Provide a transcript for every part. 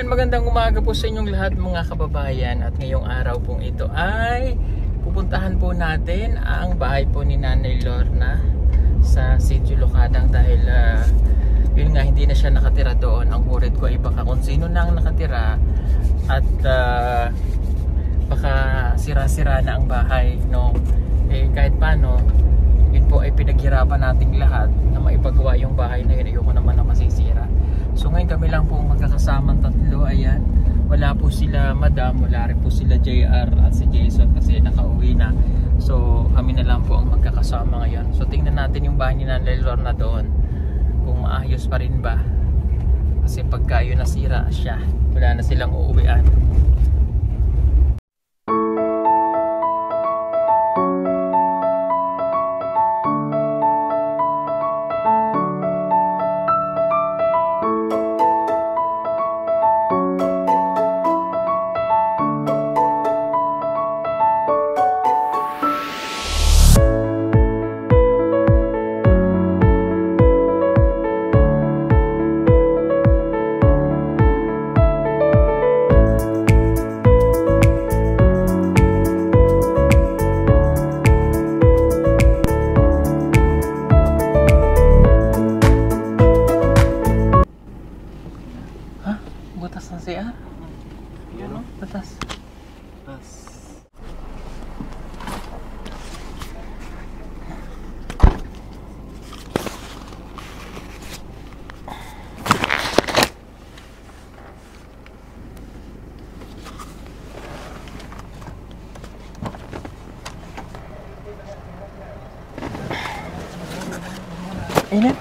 magandang umaga po sa inyong lahat mga kababayan. At ngayong araw pong ito ay pupuntahan po natin ang bahay po ni Nanay Lorna sa Sitio Lucadang dahil yun nga, hindi na siya nakatira doon. Ang worried ko ay baka kung sino na ang nakatira at baka sira-sira na ang bahay, no? Kahit paano, yun po ay pinaghirapan nating lahat na maipagawa yung bahay na yun. Ayoko naman na masisira. So ngayon kami lang po magkakasamang tatlo. Ayan, wala po sila madam, wala rin po sila JR at si Jason kasi nakauwi na. So kami na lang po ang magkakasama ngayon. So tingnan natin yung bahay ni Nanay Lorna doon kung maayos pa rin ba. Kasi pagka yun nasira siya, wala na silang uuwian. Butas na siya. Yan o, butas. Butas. Init.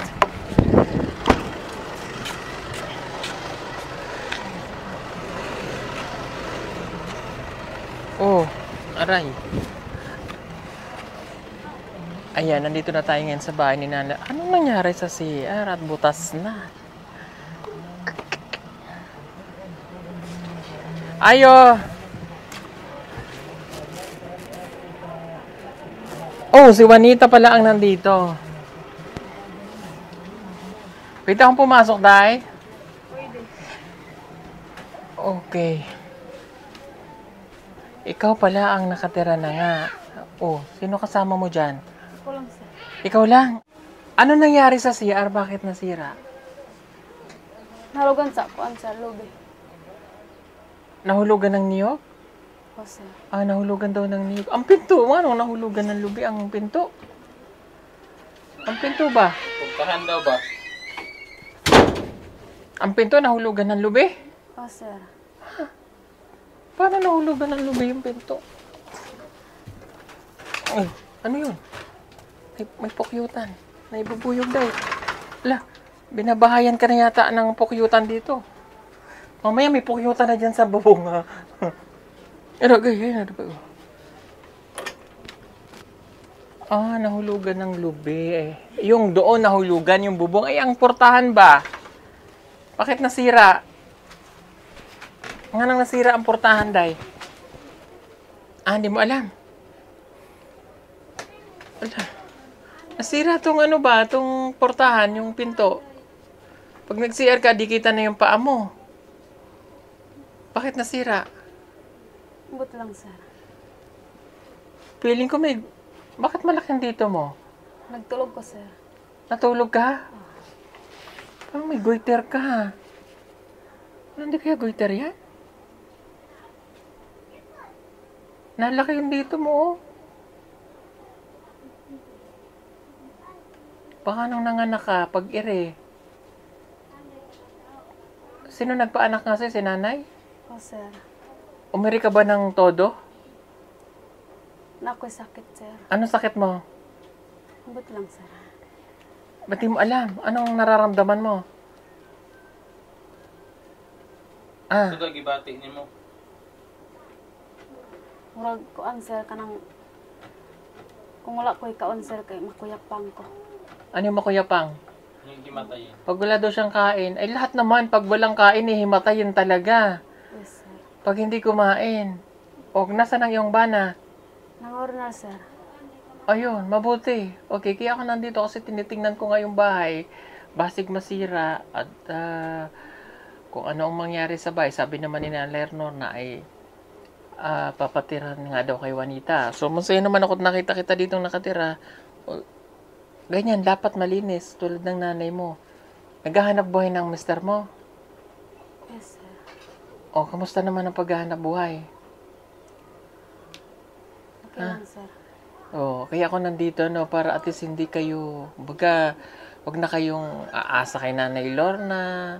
Oh, aray. Ayan, nandito na tayo ngayon sa bahay ni Nana. Anong nangyari sa CR at butas na? Ayo! Oh, si Juanita pala ang nandito. Pwede akong pumasok, Day? Pwede. Okay. Ikaw pala ang nakatira na nga. Oh, sino kasama mo dyan? Ako lang, sir. Ikaw lang. Ano nangyari sa CR? Bakit nasira? Nalugan sa kuan sa lobby. Nahulugan ng niyog? O, sir. Ah, nahulugan daw ng niyog. Ang pinto, ano? Nahulugan ng lubi ang pinto. Ang pinto ba? Puntahan daw ba? Ang pinto nahulugan ng lubi? O, sir. Paano nahulugan ng lubi yung pinto? Ay, ano yun? May pukyutan. Naibubuyog daw. Ala, binabahayan ka na yata ng pukyutan dito. Mamaya may pukyutan na dyan sa bubong. Ano, ganyan. Ano ba? Ah, nahulugan ng lubi. Yung doon nahulugan yung bubong. Ay, ang portahan ba? Bakit nasira? Nga nang nasira ang portahan, Day? Ah, hindi mo alam. Ala. Nasira tong ano ba? Tong portahan, yung pinto. Pag nag-CR ka, di kita na yung paa mo. Bakit nasira? But lang, sir. Feeling ko may... Bakit malaking dito mo? Nagtulog ko, sir. Natulog ka? Parang may goiter ka. Hindi kaya goiter yan? Nalaki yung dito mo, oh. Baka nang nanganak ka, pag-ire. Sino nagpaanak nga sa'yo? Si nanay? O, sir. Umiri ka ba ng todo? Na ako'y sakit, sir. Anong sakit mo? But lang, sir. Ba't di mo alam? Anong nararamdaman mo? Ah, Ito daw gibati ni mo. Murag kuan, sir, kanang... Kung wala ko'y kaon, sir, kay makuyak pang ko. ano yung makuyapang? Yung himatayin. Pag wala daw siyang kain, ay lahat naman, pag walang kain, himatayin talaga. Yes, sir. Pag hindi kumain. O, nasa ng iyong bana? Nang-oral, sir. Ayun, mabuti. Okay, kaya ako nandito kasi tinitingnan ko nga yung bahay. Basig masira at kung ano ang mangyari sa bahay. Sabi naman ni Nana Lerner na ay papatiran nga daw kay Juanita. So, masaya naman ako at nakita kita dito nakatira. Ganyan, dapat malinis tulad ng nanay mo. Naghahanap buhay ng mister mo. Yes, sir. O, kamusta naman ang paghahanap buhay? Okay lang, sir. Oh, kaya ako nandito no para at least hindi kayo, wag na kayong aasa kay Nanay Lorna.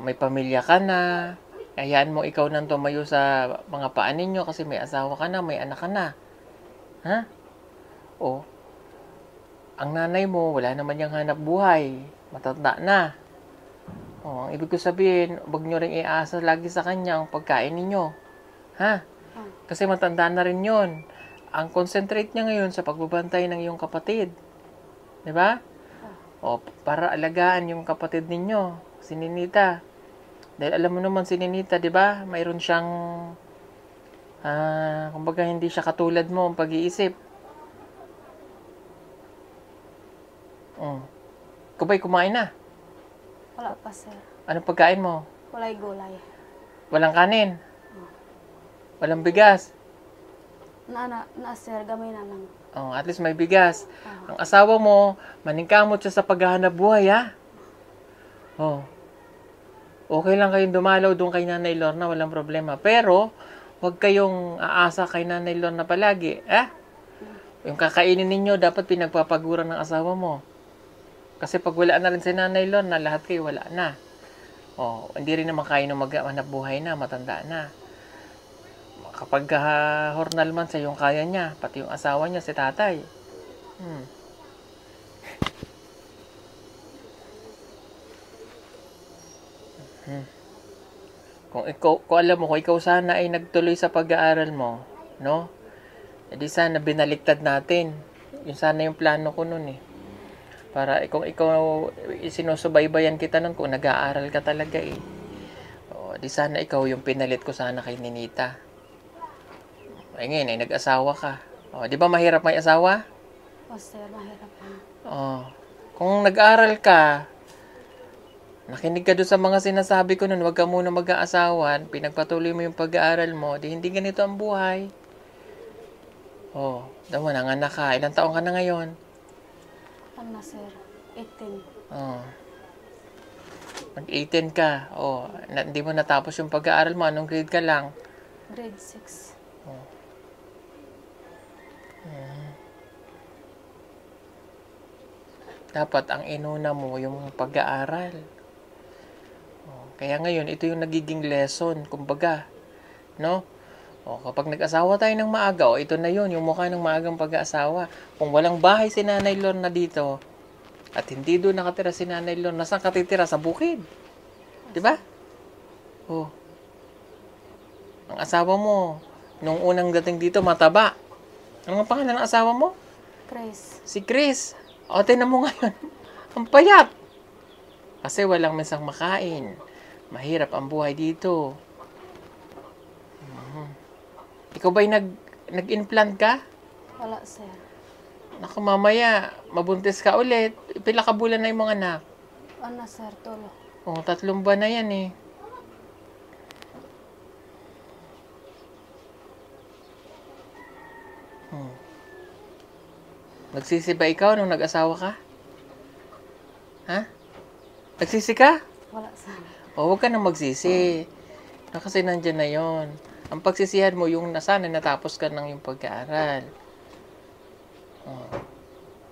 May pamilya ka na. Hayaan mo ikaw nang tumayo sa mga paa ninyo kasi may asawa ka na, may anak ka na. Ha? Oh. Ang nanay mo wala naman yang hanap buhay. Matanda na. Oh, ang ibig ko sabihin, wag nyo ring iaasa lagi sa kanya ang pagkain ninyo. Ha? Kasi matanda na rin 'yon. Ang concentrate niya ngayon sa pagbabantay ng iyong kapatid. 'Di ba? O, para alagaan yung kapatid ninyo, si Ninita. Dahil alam mo naman si Ninita, 'di ba? Mayroon siyang kumbaga hindi siya katulad mo ang pag-iisip. Ikaw ba'y kumain na? Wala pa, sir. Anong pagkain mo? Walay gulay. Walang kanin? Walang bigas? Na, sir. Gamay na lang. Oh, at least may bigas. Ang asawa mo, maningkamot siya sa paghahanap buhay, ha? Oh. Okay lang kayong dumalaw doon kay Nanay Lorna, walang problema. Pero, huwag kayong aasa kay Nanay Lorna palagi, ha? Yung kakainin ninyo, dapat pinagpapaguran ng asawa mo. Kasi pag wala na rin si Nanay Lorna, lahat kayo wala na. Oh, hindi rin naman kayo maghanap buhay na, matanda na. Kapag hornal man sa yung kaya niya, pati yung asawa niya, si tatay. Kung alam mo, kung ikaw sana ay nagtuloy sa pag-aaral mo, no? Edi sana binaliktad natin. Yung sana yung plano ko nun eh. Para kung ikaw sinusubaybayan kita nun kung nag-aaral ka talaga eh. O, di sana ikaw yung pinalit ko sana kay Ninita. Ay ngayon ay nag-asawa ka. O, di ba mahirap may asawa? O, sir, mahirap na. O, kung nag-aaral ka, nakinig ka doon sa mga sinasabi ko nun, huwag ka muna mag-aasawan, pinagpatuloy mo yung pag-aaral mo, di hindi ganito ang buhay. O, daw nanganak ka. Ilang taong ka na ngayon? Ano na, sir? 18. Oh. Mag-18 ka. Oh, hindi mo natapos yung pag-aaral mo. Anong grade ka lang? Grade 6. Oh. Dapat ang inuna mo yung pag-aaral. Oh, kaya ngayon, ito yung nagiging lesson. Kumbaga, no? O, kapag nag-asawa tayo ng maaga, ito na yun, yung mukha ng maagang pag-aasawa. Kung walang bahay si Nanay Lorna dito, at hindi doon nakatira si Nanay Lorna, saan ka titira? Sa bukid. Diba? Oh. Ang asawa mo, nung unang dating dito, mataba. Ano ang pangalan ng asawa mo? Chris. Si Chris. O, tinan mo ngayon. Ang payat. Kasi walang minsang makain. Mahirap ang buhay dito. Ikaw ba'y nag-implant ka? Wala, sir. Naku, mamaya, mabuntis ka ulit. Pila ka bulan na yung mga anak? Ano, sir? Tulo. Oh, 3 buwan na yan eh. Nagsisi ba ikaw nung nag-asawa ka? Ha? Nagsisi ka? Wala, sir. O, huwag ka nang magsisi. Kasi nandyan na yon. Ang pagsisihan mo yung nasanay natapos ka ng yung pag-aaral. Oh.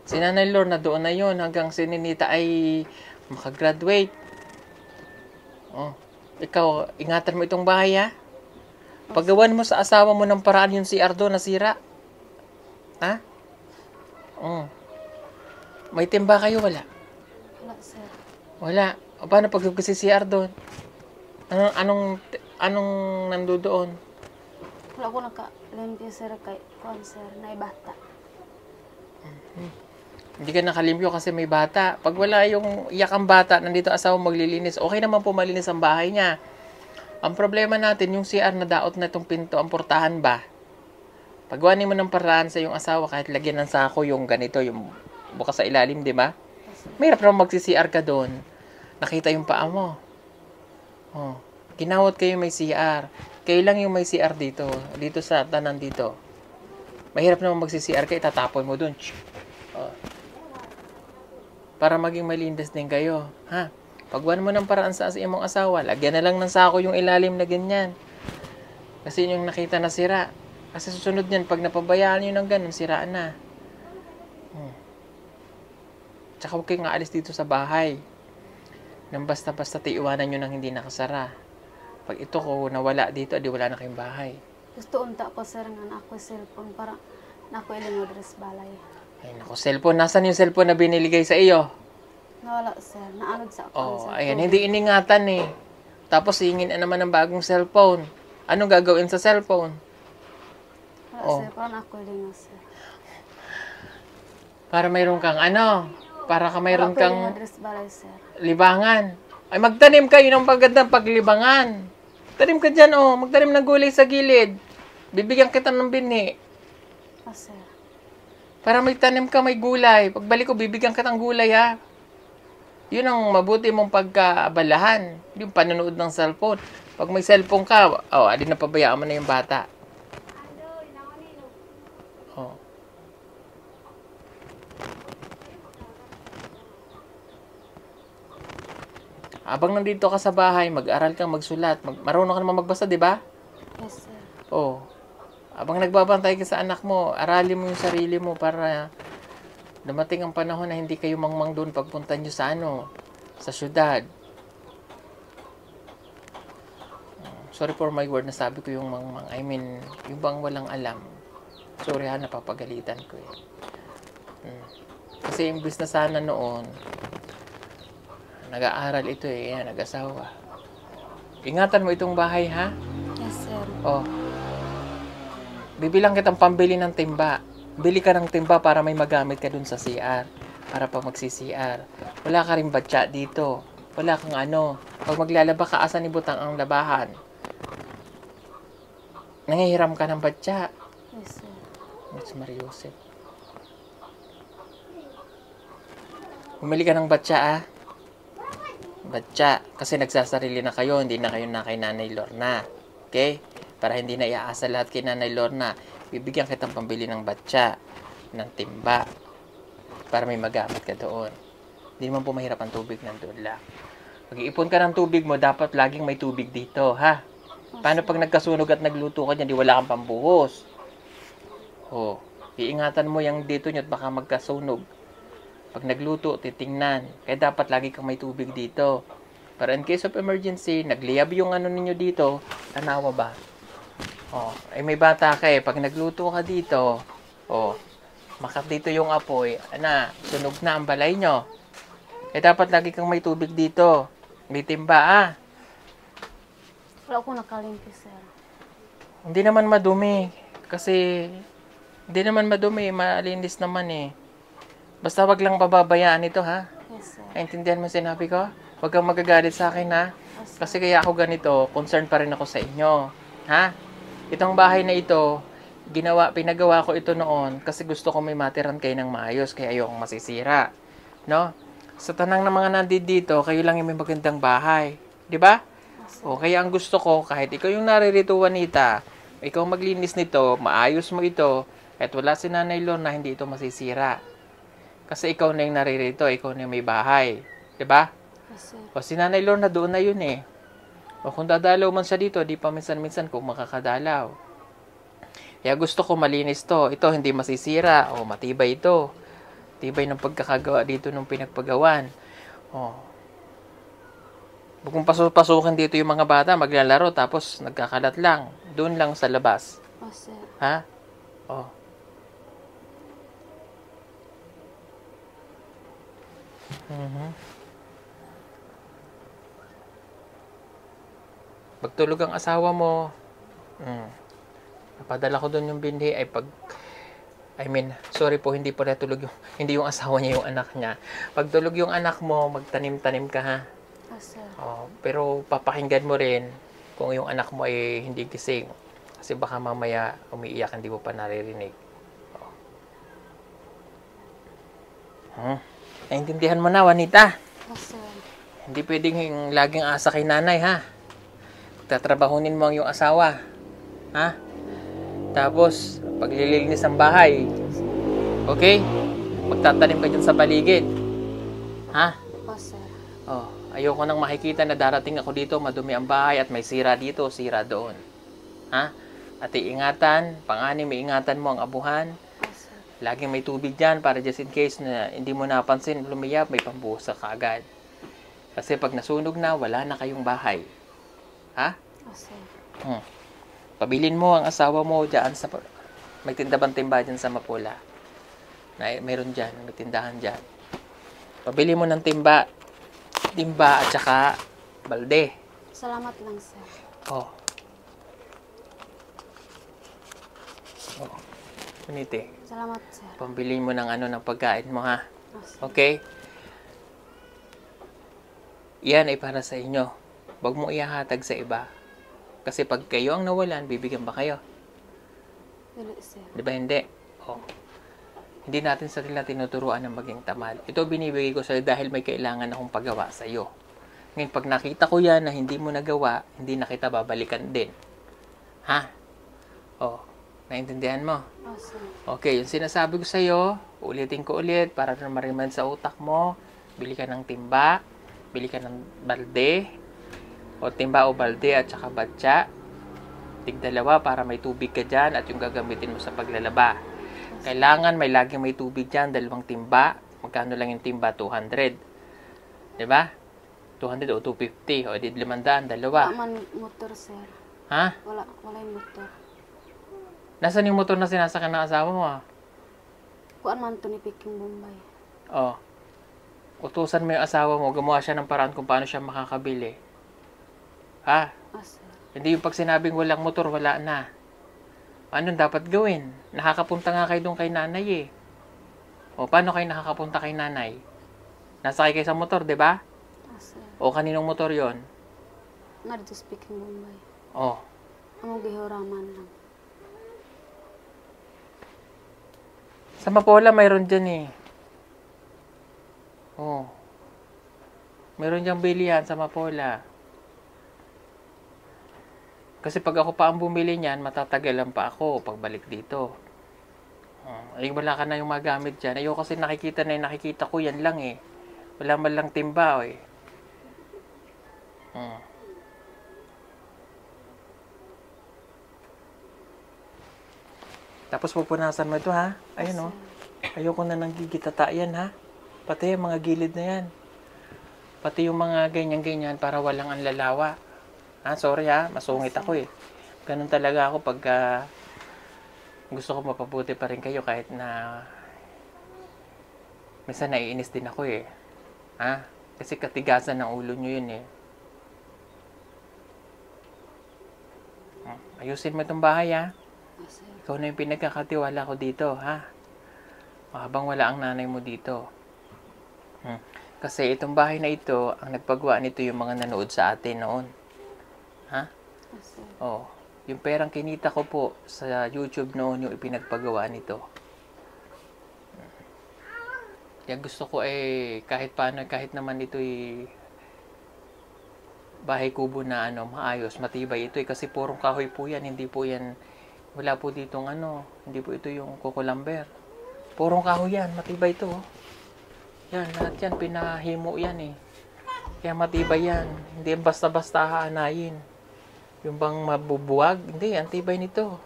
Si Nanay Lorna doon na yon hanggang si Ninita ay makagraduate. Oh. Ikaw, ingatan mo itong bahay ha. Paggawan mo sa asawa mo ng paraan yung CR doon nasira. Ha? May timba kayo? Wala? Wala, sir. Wala. O, paano pag si CR doon? Anong nandoon? Wala ko naka-limpyo, sir, kay kuan, sir, na ibata. Hindi ka nakalimpyo kasi may bata. Pag wala yung iyakang bata, nandito asawa maglilinis, okay naman po malinis ang bahay niya. Ang problema natin, yung CR na daot na itong pinto, ang portahan ba? Pagwanin mo ng paraan sa yung asawa, kahit lagyan ng sako yung ganito, yung bukas sa ilalim, di ba? Mahirap naman magsi-CR ka doon. Nakita yung paa mo. Oh. Ginawat kayo may CR. Kayo lang yung may CR dito. Dito sa tanan dito. Mahirap naman magsi-CR kayo, itatapon mo dun. Oh. Para maging malinis din kayo. Ha? Pagwan mo ng paraan sa imong asawa, lagyan na lang ng sako yung ilalim na ganyan. Kasi yung nakita na sira. Kasi susunod niyan, pag napabayaan nyo ng ganun, siraan na. Tsaka huwag kayong aalis dito sa bahay. Nang basta-basta iiwanan nyo nang hindi nakasara. Pag ito ko nawala dito, di wala na kayong bahay. Gusto unta ko sir nga ako cellphone para nako ilang address balay. Ay naku, cellphone. Nasaan yung cellphone na biniligay sa iyo? Nawala sir, naalog sa ako. Oh, ayan, hindi iningatan eh. Tapos hingin na naman ng bagong cellphone. Anong gagawin sa cellphone? Wala Oh. sir, para ako ilang sir. Para mayroon kang ano? Para ka mayroon Para ako ilang kang address balay sir. libangan. Ay, magtanim kayo ng pagandang paglibangan. Tanim ka dyan, oh. Magtanim ng gulay sa gilid. Bibigyan kita ng binhi. Sir. Para may tanim ka, may gulay. Pagbalik ko, bibigyan ka ng gulay, ha. Yun ang mabuti mong pagkaabalahan. Yung panonood ng cellphone. Pag may cellphone ka, oh, adi na pabayaan mo na yung bata. Oh. Habang nandito ka sa bahay, mag-aral kang magsulat. Marunong ka naman magbasa, di ba? Yes sir. Oh. Habang nagbabantay ka sa anak mo, aralin mo yung sarili mo para dumating ang panahon na hindi kayo mangmang doon pagpunta nyo sa sa syudad. Sorry for my word na sabi ko yung mangmang. I mean, yung bang walang alam. Sorry ha, napapagalitan ko eh. Kasi imbis na sana noon, nag-aaral ito eh, yan, nag-asawa. Ingatan mo itong bahay ha. Yes sir. Oh. Bibilang kitang pambili ng timba. Bili ka ng timba para may magamit ka dun sa CR. Para pag magsi-CR. Wala ka rin batya dito. Wala kang ano. Pag maglalaba ka, asan ibutang ang labahan? Nangihiram ka ng batya. Yes sir. Mas Mariusip. Bumili ka ng batya ah. Batya. Kasi nagsasarili na kayo. Hindi na kayo na kay Nanay Lorna. Okay? Para hindi na iaasa lahat kay Nanay Lorna. Bibigyan kitang pambili ng batya, ng timba, para may magamit ka doon. Hindi naman po mahirap ang tubig nandun lang. Pag-iipon ka ng tubig mo, dapat laging may tubig dito, ha? Paano pag nagkasunog at nagluto ka dyan, di wala kang pambuhos? Oh, iingatan mo yung dito nyo at baka magkasunog. Pag nagluto, titingnan. Kaya dapat lagi kang may tubig dito. Para in case of emergency, nagliyab yung ano ninyo dito, tanawa ba? Oh, ay may bata ka eh. Pag nagluto ka dito, oh, makat dito yung apoy, sunog na ang balay nyo. Kaya dapat lagi kang may tubig dito. May timba, ah. Wala ko nakalimpi sir. Hindi naman madumi. Kasi, hindi naman madumi. Malinis naman eh. Basta wag lang pababayaan ito, ha? Yes sir. Naintindihan mo sinabi ko? Huwag kang magagalit sa akin, ha? Kasi kaya ako ganito, concerned pa rin ako sa inyo. Ha? Itong bahay na ito, pinagawa ko ito noon kasi gusto ko may matiran kayo ng maayos kaya ayokong masisira. No? Sa tanang ng mga nandito, kayo lang yung may magandang bahay. Di ba? O, kaya ang gusto ko, kahit ikaw yung naririto, Juanita, ikaw maglinis nito, maayos mo ito, at wala si Nanay Lorna, hindi ito masisira. Kasi ikaw na yung naririto, ikaw na yung may bahay. Di ba? Yes sir. O si Nanay Lorna, doon na yun eh. O kung dadalaw man siya dito, di pa minsan-minsan kung makakadalaw. Kaya gusto ko malinis to. Ito hindi masisira. O matibay ito. Tibay ng pagkakagawa dito ng pinagpagawan. O. Kung pasukin dito yung mga bata, maglalaro tapos nagkakalat lang. Doon lang sa labas. Yes sir. Ha? O. Pagtulog ang asawa mo, napadala ko doon yung binhi ay sorry po, hindi pala tulog hindi yung asawa niya, yung anak niya. Pagtulog yung anak mo, magtanim-tanim ka ha. Yes sir. Oh, pero papakinggan mo rin kung yung anak mo ay hindi gising. Kasi baka mamaya umiiyak, hindi mo pa naririnig. Naintindihan mo na, Juanita? Yes sir. Hindi pwedeng laging asa kay nanay ha. Tatrabahunin mo ang iyong asawa. Ha? Tapos, paglilinis ang bahay. Okay? Magtatanim ka dyan sa paligid. Ha? Po, sir. Oh, ayoko nang makikita na darating ako dito, madumi ang bahay at may sira dito, sira doon. Ha? At iingatan, pang-anim, iingatan mo ang abuhan. Po, sir. Laging may tubig dyan para just in case na hindi mo napansin, lumiyap, may pambuhos ka agad. Kasi pag nasunog na, wala na kayong bahay. Ha? Po, sir. Pabilin mo ang asawa mo dyan sa... May tinda-timba dyan sa Mapula. Mayroon dyan, may tindahan dyan. Pabili mo ng timba at saka balde. Salamat lang, sir. Oh. Oh. Kuniti. Salamat, sir. Pambili mo ng ng pagkain mo, ha? Po, sir. Okay? Yan ay para sa inyo. Huwag mo ihahatag sa iba. Kasi pag kayo ang nawalan, bibigyan ba kayo? Dili, sir. Di ba hindi? Oh. Hindi natin sa nila tinuturuan ng maging tamal. Ito binibigay ko sa'yo dahil may kailangan akong pagawa sa'yo. Ngayon, pag nakita ko yan na hindi mo nagawa, hindi na kita babalikan din. Ha? Oh. Naintindihan mo? Po, sir. Okay, yung sinasabi ko sa'yo, ulitin ko ulit para na ma-remind sa utak mo. Bili ka ng timba, bili ka ng balde, o timba o balde at saka batya. Tig-dalawa para may tubig ka dyan at yung gagamitin mo sa paglalaba. Kailangan may laging may tubig dyan, 2 timba. Magkano lang yung timba? 200. Diba? 200 o 250 o di 500, dalawa. Wala man motor, sir. Ha? Wala yung motor. Nasaan yung motor na sinasakyan ng asawa mo? Kuan man to ni Peking Bombay. Oh. Utusan mo yung asawa mo, gumawa siya ng paraan kung paano siya makakabili. Ha? Po, sir. Hindi yung pag sinabing walang motor, wala na. Anong dapat gawin? Nakakapunta nga kayo doon kay nanay eh. O, paano kayo nakakapunta kay nanay? Nasakay kayo sa motor, di ba? Po, sir. O, kaninong motor yon? Nga dito sa Peking Bombay. O, Among gihuraman lang. sa Mapola mayroon dyan eh. O, mayroon dyan bilihan sa Mapola. Kasi pag ako pa ang bumili niyan, matatagalan pa ako pagbalik dito. Ay, wala ka na yung magamit dyan. Ayoko kasi nakikita ko yan lang eh. Wala man lang timba eh. Tapos pupunasan mo ito ha. Ayun o. Ayoko na nang gigitata yan ha. Pati yung mga gilid na yan. Pati yung mga ganyan-ganyan para walang anlalawa. Sorry ha, masungit ako eh. Ganun talaga ako pag gusto ko mapabuti pa rin kayo kahit na minsan naiinis din ako eh. Kasi katigasan ng ulo nyo yun eh. Ayusin mo itong bahay ha. Po, sir. Ikaw na yung pinagkakatiwala ko dito ha. Habang wala ang nanay mo dito. Kasi itong bahay na ito, ang nagpagawa nito yung mga nanood sa atin noon. Ha? Po, sir. Oh, yung perang kinita ko po sa YouTube noon yung ipinagpagawa nito. Kaya gusto ko kahit paano, kahit naman ito'y bahay kubo na maayos, matibay ito kasi purong kahoy po yan, hindi po yan, wala po ditong hindi po ito yung kukulamber. Purong kahoy yan, matibay ito. Yan, lahat yan, pinahimo yan eh. Kaya matibay yan, hindi basta-basta haanayin. Yung bang mabubuwag, hindi, antibay nito.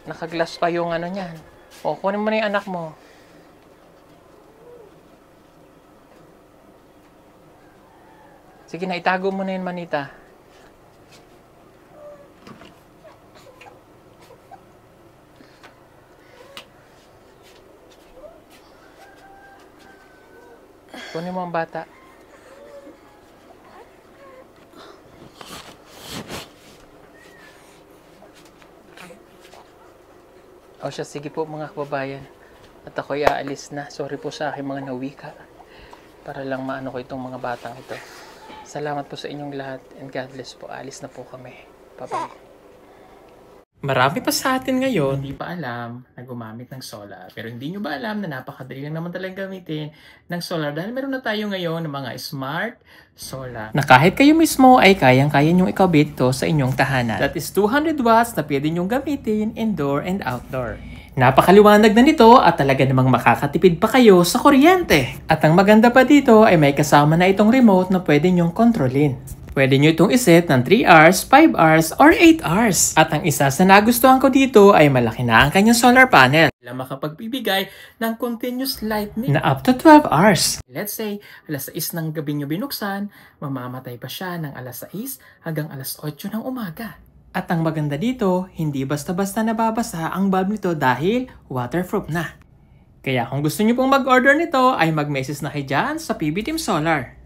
Nakaglas pa yung niyan. O, kunin mo na yung anak mo. Sige na, itago mo na yun, manita. Kunin mo ang bata. O siya, sige po mga kababayan. At ako'y aalis na. Sorry po sa aking mga nawika. Para lang maano ko itong mga batang ito. Salamat po sa inyong lahat and God bless po. Alis na po kami. Bye-bye. Marami pa sa atin ngayon hindi pa alam na gumamit ng solar. Pero hindi nyo ba alam na napakadali lang naman talagang gamitin ng solar dahil meron na tayo ngayon ng mga smart solar na kahit kayo mismo ay kayang-kaya nyong ikabit ito sa inyong tahanan. That is 200 watts na pwede nyong gamitin indoor and outdoor. Napakaliwanag na nito at talaga namang makakatipid pa kayo sa kuryente. At ang maganda pa dito ay may kasama na itong remote na pwede nyong kontrolin. Pwede nyo itong iset ng 3 hours, 5 hours, or 8 hours. At ang isa sa nagustuhan ko dito ay malaki na ang kanyang solar panel. Na makapagbibigay ng continuous lightning na up to 12 hours. Let's say, alas 6 ng gabi nyo binuksan, mamamatay pa siya ng alas 6 hanggang alas 8 ng umaga. At ang maganda dito, hindi basta-basta nababasa ang bulb nito dahil waterproof na. Kaya kung gusto nyo pong mag-order nito ay mag-message na kayo dyan sa PB Team Solar.